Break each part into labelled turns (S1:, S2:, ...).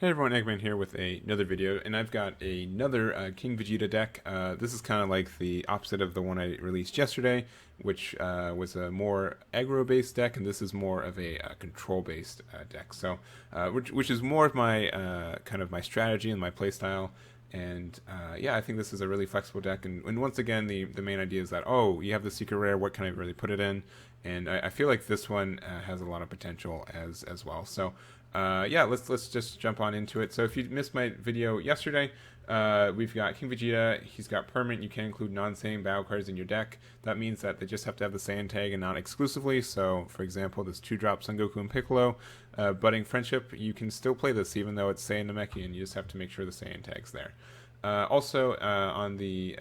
S1: Hey everyone, Egman here with another video, and I've got another King Vegeta deck. This is kind of like the opposite of the one I released yesterday, which was a more aggro-based deck, and this is more of a control-based deck. So, which is more of my kind of my strategy and my playstyle. And yeah, I think this is a really flexible deck. And once again, the main idea is that, oh, you have the secret rare. What can I really put it in? And I feel like this one has a lot of potential as well. So yeah, let's just jump on into it. So if you missed my video yesterday, we've got King Vegeta. He's got permanent. You can include non-Saiyan battle cards in your deck. That means that they just have to have the Saiyan tag and not exclusively. So for example, this 2-drop Son Goku and Piccolo, Budding Friendship, you can still play this even though it's Saiyan Namekian. You just have to make sure the Saiyan tag's there. Also, on the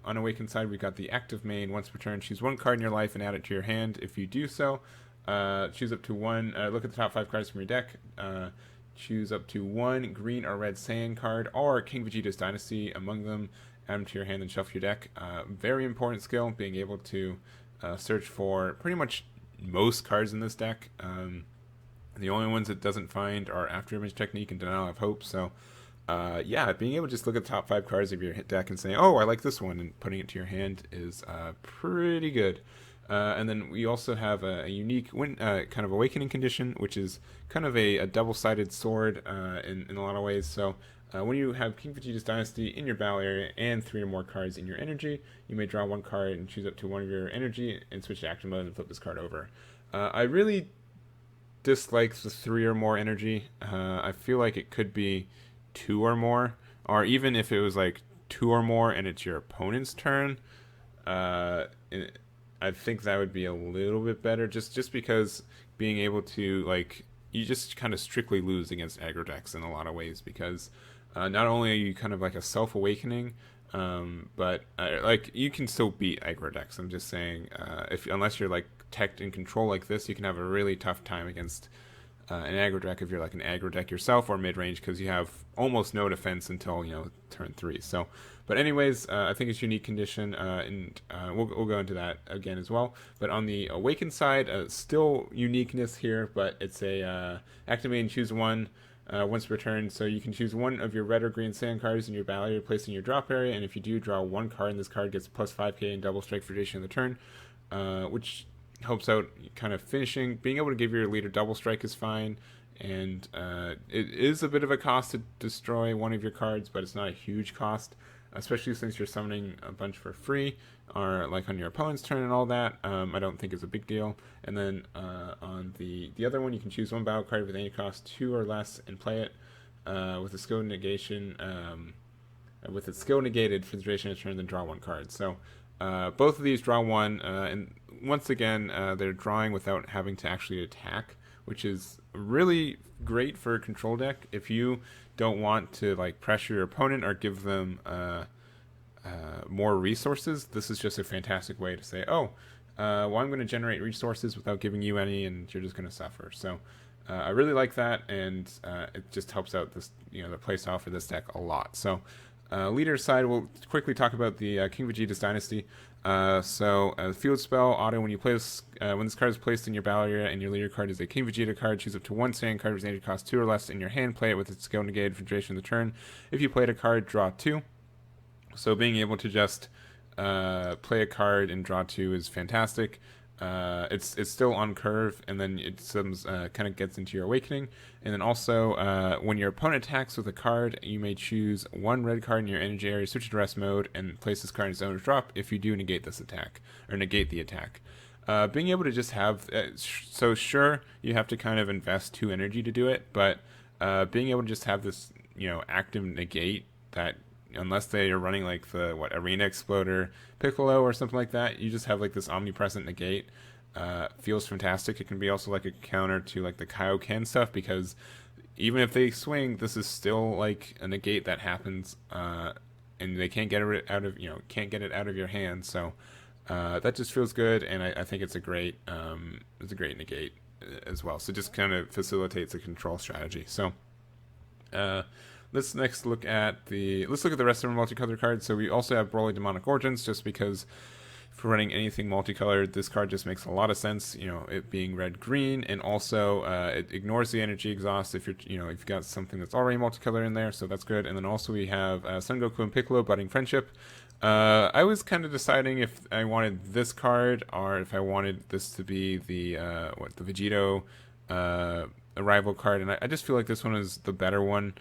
S1: unawakened side, we've got the active main. Once per turn, choose one card in your life and add it to your hand. If you do so, choose up to one. Look at the top 5 cards from your deck. Choose up to one green or red Saiyan card or King Vegeta's Dynasty among them. Add them to your hand and shuffle your deck. Very important skill, being able to search for pretty much most cards in this deck. The only ones it doesn't find are After Image Technique and Denial of Hope. So yeah, being able to just look at the top 5 cards of your deck and say, oh, I like this one, and putting it to your hand is pretty good. And then we also have a unique kind of awakening condition, which is kind of a double-sided sword in a lot of ways. So when you have King Vegeta's Dynasty in your battle area and 3 or more cards in your energy, you may draw one card and choose up to one of your energy and switch to action mode and flip this card over. I really dislike the 3 or more energy. I feel like it could be 2 or more, or even if it was like 2 or more and it's your opponent's turn, I think that would be a little bit better, just because being able to, like, you just kind of strictly lose against aggro decks in a lot of ways, because not only are you kind of like a self-awakening, but like, you can still beat aggro decks. I'm just saying, unless you're like teched in control like this, you can have a really tough time against an aggro deck if you're like an aggro deck yourself or mid-range, because you have almost no defense until, turn 3. So, but anyways, I think it's unique condition, and we'll go into that again as well. But on the awakened side, still uniqueness here, but it's a activate and choose one once per turn. So you can choose one of your red or green Saiyan cards in your battle area, place in your drop area, and if you do, draw one card, and this card gets plus 5k and double strike for duration of the turn, which helps out kind of finishing. Being able to give your leader double strike is fine, and it is a bit of a cost to destroy one of your cards, but it's not a huge cost, especially since you're summoning a bunch for free, or like on your opponent's turn and all that. I don't think it's a big deal. And then on the other one, you can choose one battle card with any cost 2 or less and play it with a skill negation, with its skill negated for the duration of the turn, then draw one card. So both of these draw one, and once again, they're drawing without having to actually attack, which is really great for a control deck. If you don't want to like pressure your opponent or give them more resources, this is just a fantastic way to say, oh, well, I'm going to generate resources without giving you any, and you're just going to suffer. So I really like that, and it just helps out this, the playstyle for this deck a lot. So leader side, we'll quickly talk about the King Vegeta's Dynasty. Field spell auto, when you play this, when this card is placed in your battle area and your leader card is a King Vegeta card, choose up to one Saiyan card with energy cost 2 or less in your hand, play it with its skill negated for the duration of the turn. If you played a card, draw 2. So being able to just play a card and draw 2 is fantastic. It's still on curve, and then it kind of gets into your awakening. And then also, when your opponent attacks with a card, you may choose one red card in your energy area, switch to rest mode, and place this card in its owner's drop if you do negate this attack, or negate the attack. Being able to just have, so sure, you have to kind of invest 2 energy to do it, but being able to just have this, active negate that, unless they are running like the Arena Exploder Piccolo or something like that, you just have like this omnipresent negate. Feels fantastic. It can be also like a counter to like the Kaioken stuff, because even if they swing, this is still like a negate that happens, and they can't get it out of your hand. So that just feels good, and I think it's a great negate as well. So just kind of facilitates a control strategy. So let's next look at the rest of our multicolor cards. So we also have Broly Demonic Origins, just because for running anything multicolored, this card just makes a lot of sense. You know, it being red-green, and also it ignores the energy exhaust if if you've got something that's already multicolor in there, so that's good. And then also we have Son Goku and Piccolo, Budding Friendship. I was kind of deciding if I wanted this card or if I wanted this to be the Vegeta arrival card, and I just feel like this one is the better one.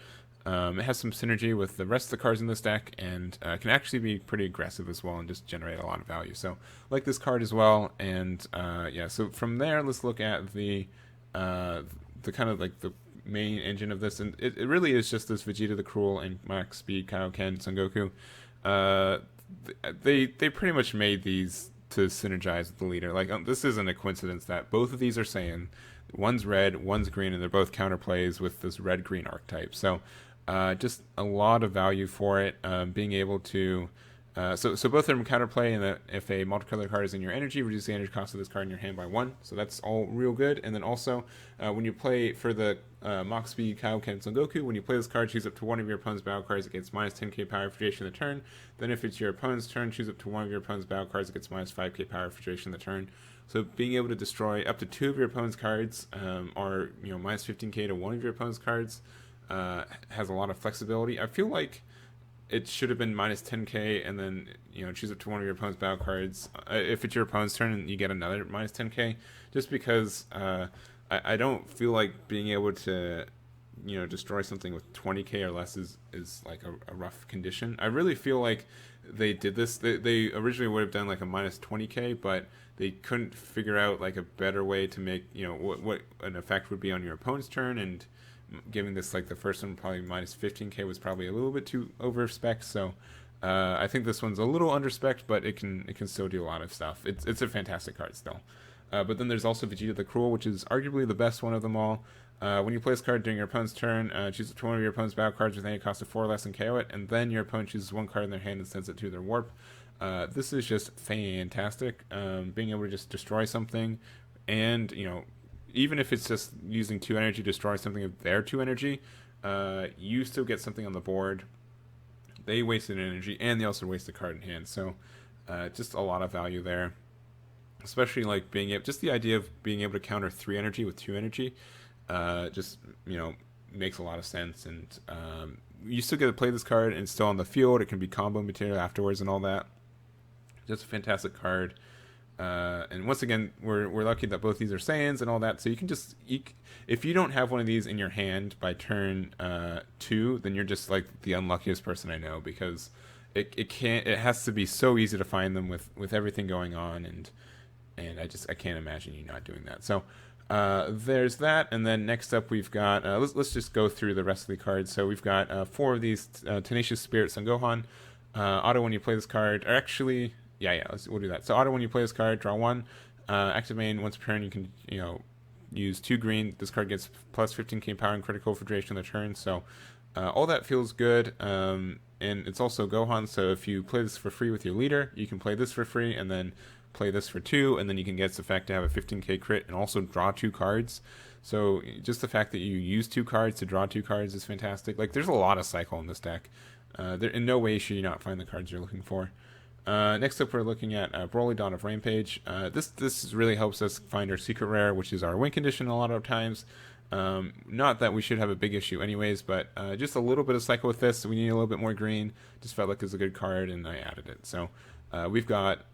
S1: It has some synergy with the rest of the cards in this deck, and can actually be pretty aggressive as well and just generate a lot of value. So like this card as well, and yeah. So from there, let's look at the kind of like the main engine of this, and it really is just this Vegeta the Cruel and Max Speed Kaioken Son Goku. They pretty much made these to synergize with the leader. Like this isn't a coincidence that both of these are Saiyan. One's red, one's green, and they're both counterplays with this red-green archetype. So just a lot of value for it. Being able to so both of them counterplay, and that if a multicolor card is in your energy, reduce the energy cost of this card in your hand by 1. So that's all real good. And then also when you play for the Mach Speed Kaioken Son Goku, when you play this card, choose up to one of your opponent's battle cards. It gets minus 10k power for duration of the turn. Then if it's your opponent's turn, choose up to one of your opponent's battle cards. It gets minus 5k power for duration of the turn. So being able to destroy up to 2 of your opponent's cards, or minus 15k to one of your opponent's cards, has a lot of flexibility. I feel like it should have been minus 10k, and then choose up to one of your opponent's battle cards. If it's your opponent's turn, and you get another minus 10k, just because I don't feel like being able to destroy something with 20k or less is like a rough condition. I really feel like they did this. They originally would have done like a minus 20k, but they couldn't figure out like a better way to make what an effect would be on your opponent's turn, and giving this like the first one probably minus 15k was probably a little bit too over spec. So I think this one's a little under spec, but it can still do a lot of stuff. It's a fantastic card still. But then there's also Vegeta the Cruel, which is arguably the best one of them all. When you play this card during your opponent's turn, choose up to one of your opponent's battle cards with any cost of 4 or less and KO it, and then your opponent chooses one card in their hand and sends it to their warp. This is just fantastic. Being able to just destroy something, and even if it's just using 2 energy to destroy something of their 2 energy, you still get something on the board. They wasted energy, and they also waste a card in hand. So just a lot of value there. Especially like being able, just the idea of being able to counter 3 energy with 2 energy, just makes a lot of sense. And you still get to play this card, and it's still on the field. It can be combo material afterwards and all that. Just a fantastic card. And once again, we're lucky that both these are Saiyans and all that. So you can just if you don't have one of these in your hand by turn 2, then you're just like the unluckiest person I know, because it has to be so easy to find them with everything going on, and I can't imagine you not doing that. So there's that, and then next up we've got let's just go through the rest of the cards. So we've got 4 of these Tenacious Spirit Son Gohan. Auto when you play this card, or actually, we'll do that. So auto when you play this card, draw 1. Active main, once per turn you can use 2 green. This card gets plus 15k power and critical for duration of the turn. So all that feels good. And it's also Gohan, so if you play this for free with your leader, you can play this for free and then play this for 2, and then you can get its effect to have a 15k crit and also draw 2 cards. So just the fact that you use 2 cards to draw 2 cards is fantastic. Like, there's a lot of cycle in this deck. There in no way should you not find the cards you're looking for. Next up, we're looking at Broly, Dawn of Rampage. This really helps us find our secret rare, which is our win condition a lot of times. Not that we should have a big issue anyways, but just a little bit of cycle with this. So we need a little bit more green. Just felt like it was a good card, and I added it. So we've got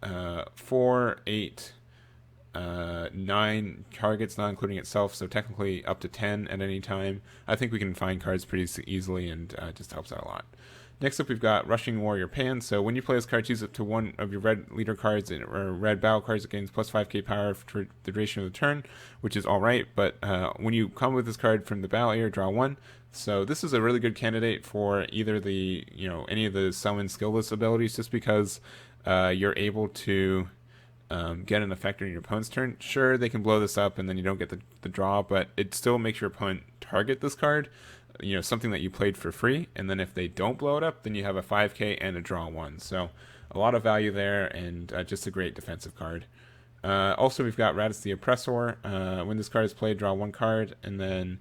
S1: 4, 8, 9 targets, not including itself, so technically up to 10 at any time. I think we can find cards pretty easily, and it just helps out a lot. Next up, we've got Rushing Warrior Pan. So when you play this card, choose up to one of your red leader cards or red battle cards. It gains plus 5k power for the duration of the turn, which is alright. But when you combo with this card from the battle area, draw 1. So this is a really good candidate for either the any of the summon skillless abilities, just because you're able to get an effect on your opponent's turn. Sure, they can blow this up and then you don't get the draw, but it still makes your opponent target this card. Something that you played for free, and then if they don't blow it up, then you have a 5k and a draw 1. So a lot of value there, and just a great defensive card. Also, we've got Raditz the Oppressor. When this card is played, draw 1 card, and then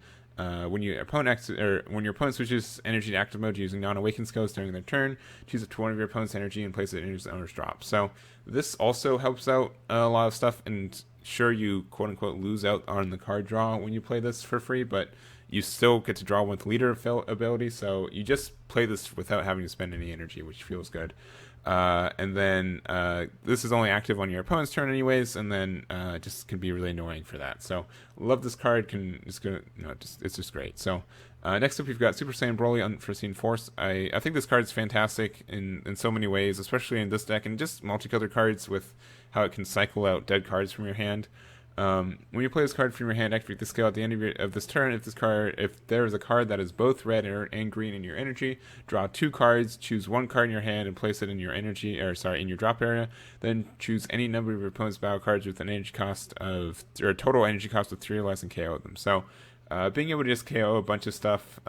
S1: when your opponent switches energy to active mode using non-awakened skills during their turn, choose up to one of your opponent's energy and place it in your owner's drop. So this also helps out a lot of stuff, and sure, you quote-unquote lose out on the card draw when you play this for free, but you still get to draw with leader ability, so you just play this without having to spend any energy, which feels good. And then this is only active on your opponent's turn anyways, and then just can be really annoying for that. So love this card. It's just great. So next up we've got Super Saiyan Broly Unforeseen Force. I think this card is fantastic in so many ways, especially in this deck, and just multicolor cards with how it can cycle out dead cards from your hand. When you play this card from your hand, activate the skill at the end of this turn. If there is a card that is both red and green in your energy, draw 2 cards, choose 1 card in your hand and place it in your in your drop area. Then choose any number of your opponent's battle cards with an energy cost a total energy cost of 3 or less and KO them. So, being able to just KO a bunch of stuff,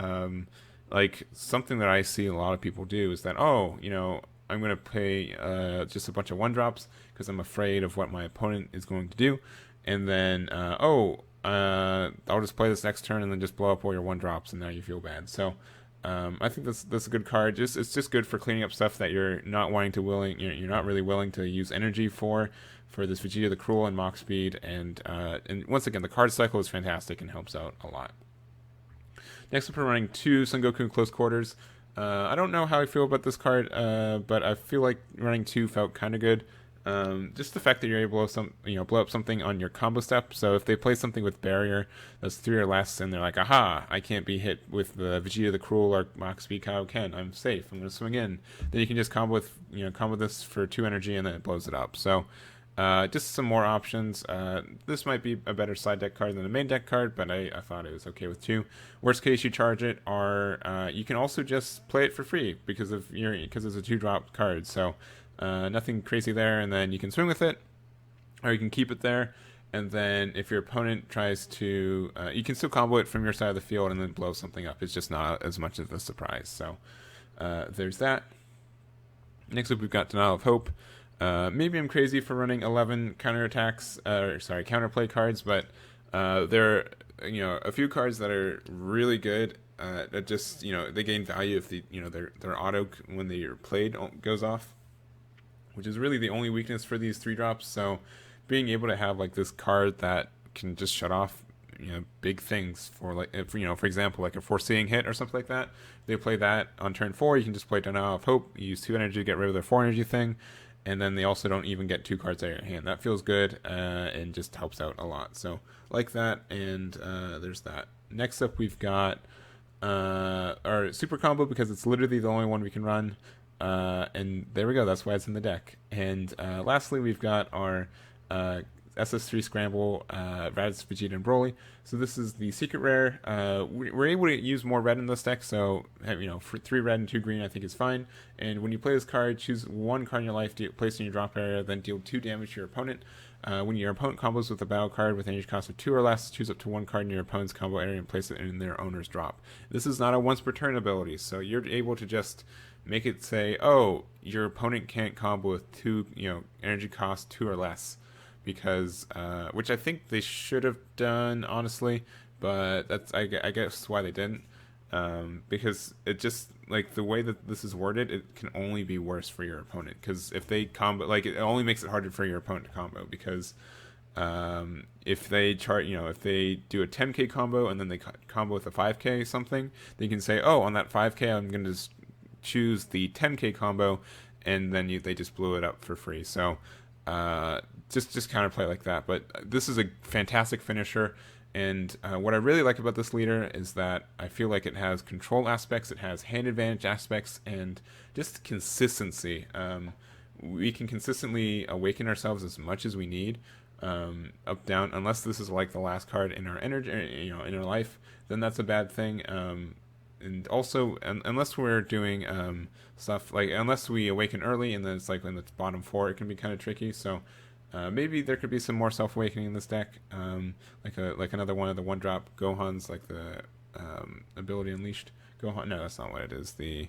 S1: like something that I see a lot of people do is that, I'm going to play just a bunch of 1-drops because I'm afraid of what my opponent is going to do. And then, I'll just play this next turn and then just blow up all your 1-drops, and now you feel bad. So, I think that's a good card. It's just good for cleaning up stuff that you're not you're not really willing to use energy for this Vegeta the Cruel and Mach Speed. And once again, the card cycle is fantastic and helps out a lot. Next up, we're running 2 Son Goku in Close Quarters. I don't know how I feel about this card, but I feel like running 2 felt kind of good. Just the fact that you're able to blow up something on your combo step. So if they play something with barrier that's 3 or less, and they're like, aha, I can't be hit with the Vegeta the Cruel or Mach Speed Kaioken, I'm safe, I'm gonna swing in. Then you can just combo this for 2 energy, and then it blows it up. So just some more options. This might be a better side deck card than the main deck card, but I thought it was okay with 2. Worst case, you charge it, or you can also just play it for free because it's a 2-drop card. So nothing crazy there, and then you can swing with it, or you can keep it there, and then if your opponent tries to, you can still combo it from your side of the field and then blow something up. It's just not as much of a surprise. So there's that. Next up, we've got Denial of Hope. Maybe I'm crazy for running 11 counterplay cards, but there are a few cards that are really good. That just they gain value if their auto when they are played goes off, which is really the only weakness for these 3-drops. So being able to have like this card that can just shut off big things for for example, like a foreseeing hit or something like that. If they play that on turn 4, you can just play Denial of Hope, you use 2 energy to get rid of their 4 energy thing, and then they also don't even get 2 cards out of your hand. That feels good, and just helps out a lot. So like that, and there's that. Next up, we've got our super combo, because it's literally the only one we can run. And there we go, that's why it's in the deck. And lastly, we've got our SS3 Scramble, Raditz, Vegeta, and Broly. So this is the secret rare. We're able to use more red in this deck, so for 3 red and 2 green I think is fine. And when you play this card, choose 1 card in your life, place in your drop area, then deal 2 damage to your opponent. When your opponent combos with a battle card with an energy cost of 2 or less, choose up to 1 card in your opponent's combo area and place it in their owner's drop. This is not a once per turn ability, so you're able to just make it say, oh, your opponent can't combo with 2, energy cost 2 or less, because which I think they should have done, honestly, but that's I guess why they didn't, because it just, like, the way that this is worded, it can only be worse for your opponent, because if they combo, like, it only makes it harder for your opponent to combo, because if they if they do a 10k combo and then they combo with a 5k something, they can say, oh, on that 5k I'm going to just choose the 10k combo, and then they just blew it up for free. So just counterplay like that. But this is a fantastic finisher, and what I really like about this leader is that I feel like it has control aspects, it has hand advantage aspects, and just consistency. We can consistently awaken ourselves as much as we need, up down, unless this is like the last card in our energy, in our life, then that's a bad thing. And also, unless we're doing stuff like, unless we awaken early and then it's like in the bottom 4, it can be kind of tricky. So maybe there could be some more self-awakening in this deck, like another one of the 1-drop Gohans, like the ability Unleashed Gohan. No, that's not what it is. The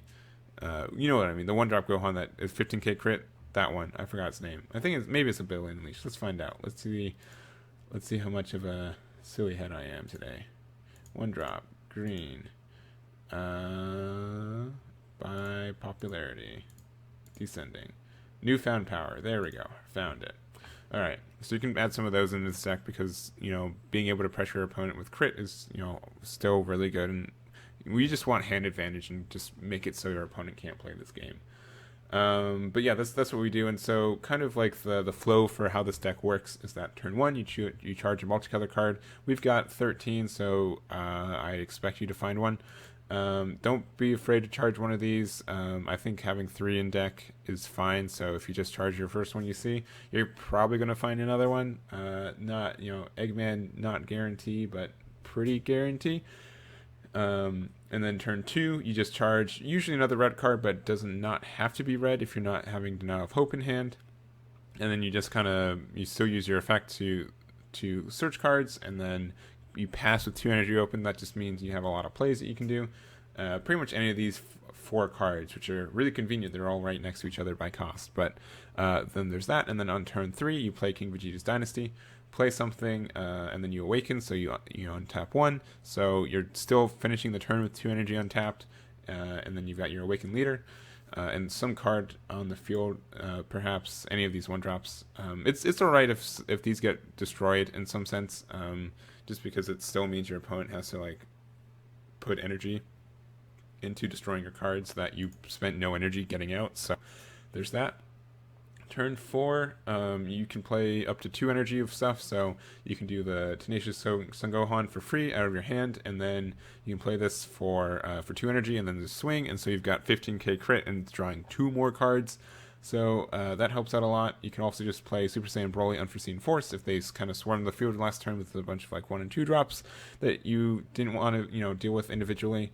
S1: you know what I mean, the 1-drop Gohan that is 15k crit. That one, I forgot its name. I think maybe it's ability Unleashed. Let's find out. Let's see how much of a silly head I am today. One drop. Green. By popularity. Descending. Newfound power. There we go. Found it. Alright. So you can add some of those into this deck because, being able to pressure your opponent with crit is, still really good. And we just want hand advantage and just make it so your opponent can't play this game. But yeah, that's what we do. And so kind of like the flow for how this deck works is that turn 1, you charge a multicolor card. We've got 13, so I expect you to find one. Don't be afraid to charge one of these. I think having 3 in deck is fine. So if you just charge your first one you see, you're probably going to find another one. Not, Eggman, not guarantee, but pretty guarantee. And then turn 2, you just charge usually another red card, but does not have to be red if you're not having Denial of Hope in hand. And then you just you still use your effect to search cards, and then you pass with 2 energy open. That just means you have a lot of plays that you can do. Pretty much any of these 4 cards, which are really convenient. They're all right next to each other by cost. But then there's that, and then on turn 3, you play King Vegeta's Dynasty. Play something, and then you awaken, so you untap 1, so you're still finishing the turn with 2 energy untapped, and then you've got your awakened leader, and some card on the field, perhaps any of these 1-drops. It's alright if these get destroyed in some sense, just because it still means your opponent has to put energy into destroying your cards that you spent no energy getting out, so there's that. Turn 4, you can play up to 2 energy of stuff, so you can do the Tenacious Son Gohan for free out of your hand, and then you can play this for 2 energy, and then the swing, and so you've got 15k crit and drawing 2 more cards, so that helps out a lot. You can also just play Super Saiyan Broly Unforeseen Force if they kind of swarmed the field last turn with a bunch of 1 and 2 drops that you didn't want to deal with individually.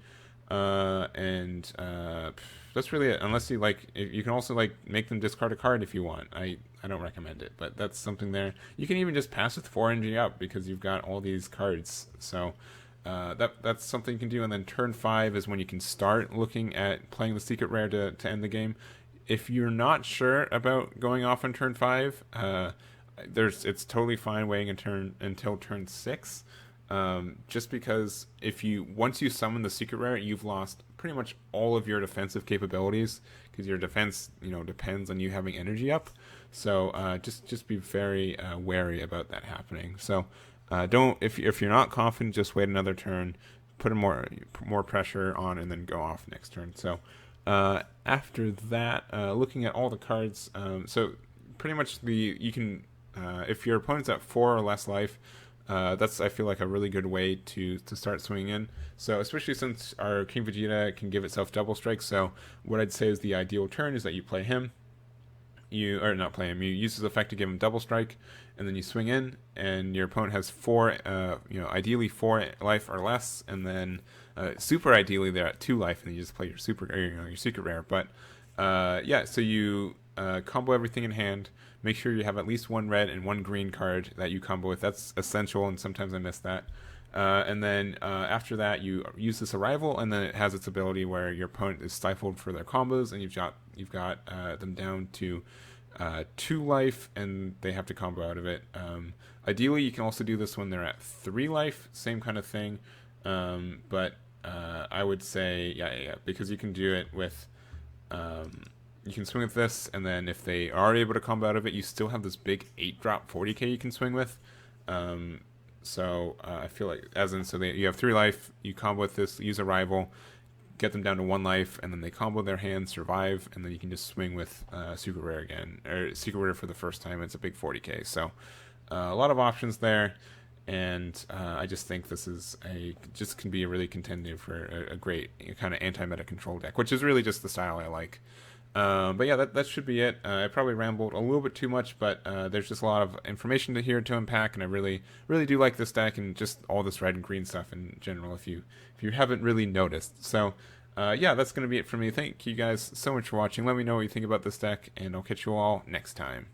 S1: That's really it. Unless you can also make them discard a card if you want. I don't recommend it, but that's something there. You can even just pass with 4 energy up because you've got all these cards. So that's something you can do. And then turn 5 is when you can start looking at playing the secret rare to end the game. If you're not sure about going off on turn 5, it's totally fine waiting until turn 6. Just because once you summon the secret rare, you've lost pretty much all of your defensive capabilities because your defense, depends on you having energy up. So just be very wary about that happening. So if you're not confident, just wait another turn, put more pressure on, and then go off next turn. So after that, looking at all the cards, so pretty much you can if your opponent's at 4 or less life. That's, I feel like, a really good way to start swinging in. So especially since our King Vegeta can give itself double strike. So what I'd say is the ideal turn is that you play him. You use his effect to give him double strike, and then you swing in, and your opponent has 4, ideally 4 life or less, and then super ideally they're at 2 life, and you just play your your secret rare. But so you combo everything in hand. Make sure you have at least 1 red and 1 green card that you combo with. That's essential, and sometimes I miss that. And then after that, you use this arrival, and then it has its ability where your opponent is stifled for their combos, and you've got them down to 2 life, and they have to combo out of it. Ideally, you can also do this when they're at 3 life, same kind of thing. But I would say, because you can do it with. You can swing with this, and then if they are able to combo out of it, you still have this big 8-drop 40k you can swing with. So I feel like, you have 3 life, you combo with this, use a rival, get them down to 1 life, and then they combo their hand, survive, and then you can just swing with Secret Rare again, or Secret Rare for the first time. It's a big 40k. So a lot of options there, and I just think this can be a really contending for a great kind of anti-meta control deck, which is really just the style I like. But yeah, that should be it. I probably rambled a little bit too much, but there's just a lot of information to unpack, and I really do like this deck and just all this red and green stuff in general, if you haven't really noticed. So that's going to be it for me. Thank you guys so much for watching. Let me know what you think about this deck, and I'll catch you all next time.